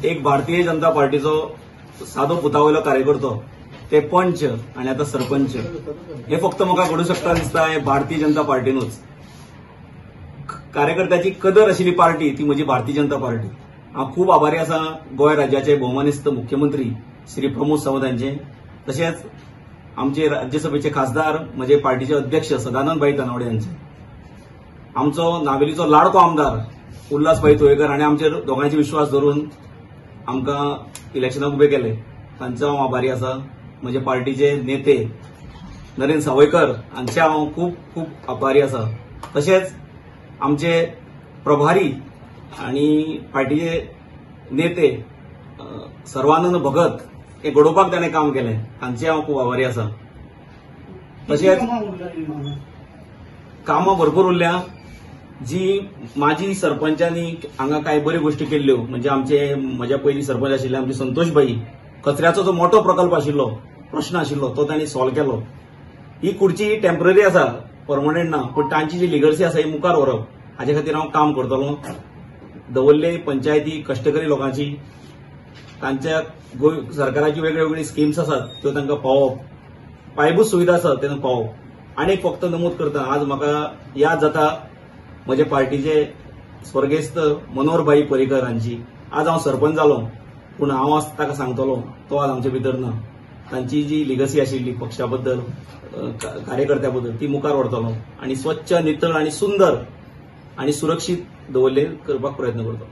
एक भारतीय जनता पार्टीचो सादो पुतावयलो कार्यकर्तो ते पंच आणि आता सरपंच हे फक्त म्हाका घडू शकता दिसता हे भारतीय जनता पार्टीनूच। कार्यकर्त्याची कदर आशिल्ली पार्टी ती म्हजी भारतीय जनता पार्टी। हांव खूब आभारी आसा गोंय राज्याचे भौमानिस्त मुख्यमंत्री श्री प्रमोद सावंत हांचे, तशेंच आमचे राज्यसभेचे खासदार म्हजे पार्टीचे अध्यक्ष सदानंद भाई तनवडे हांचे, आमचो नावेलीचो लाडको आमदार उल्हास भाई तुयेकर हांणी आमचेर दोगांयचे विश्वास धरून आमकां इलेक्शनाक उबे केले, तांचो हांव आभारी आसा। म्हजे पार्टीचे नेते नरेंद्र सावयकर हांचे हांव खूब खूब आभारी आसा। तशेंच आमचे प्रभारी आणि पार्टीचे नेते सर्वानंद भगत हे घडोवपाक ताणें काम केलें, तांचे हांव खूब आभारी आसा। तशेंच कामां भरपूर उरल्या जी माजी सरपंचांनी हांगा कांय बऱ्यो गोश्टी केल्ल्यो, म्हणजे आमचे म्हज्या पयलीं सरपंच आशिल्ले आमचे संतोष भाई, कचऱ्याचो जो मोठो प्रकल्प आशिल्लो, प्रश्न आशिल्लो तो तांणी सॉल्व केलो। ही खुर्ची टेम्पररी आसा, परमनंट ना, पण तांची जी लिगर्सी आसा ही मुखार व्हरप हाचे खातीर हांव काम करतलों। दवरले पंचायती कश्टकरी लोकांची तांच्या गोंय सरकाराची वेगळ्यो स्किम्स आसात त्यो तांकां पावोवप, पायाभूत सुविधा आसात तेन्ना पावोवप। आनी फक्त नमूद करता, आज म्हाका याद जाता म्हजे पार्टीचे स्वर्गेस्त मनोहर भाई पर्रीकर हांची। आज हांव सरपंच जालो, पूण हांव आज ताका सांगतलो तो आज आमचे भितर ना। तांची जी लिगसी आशिल्ली पक्षा बद्दल कार्यकर्त्या बद्दल ती मुखार व्हरतलो आनी स्वच्छ नितळ आनी सुंदर आनी सुरक्षीत दवरले करपाक प्रयत्न करतलो।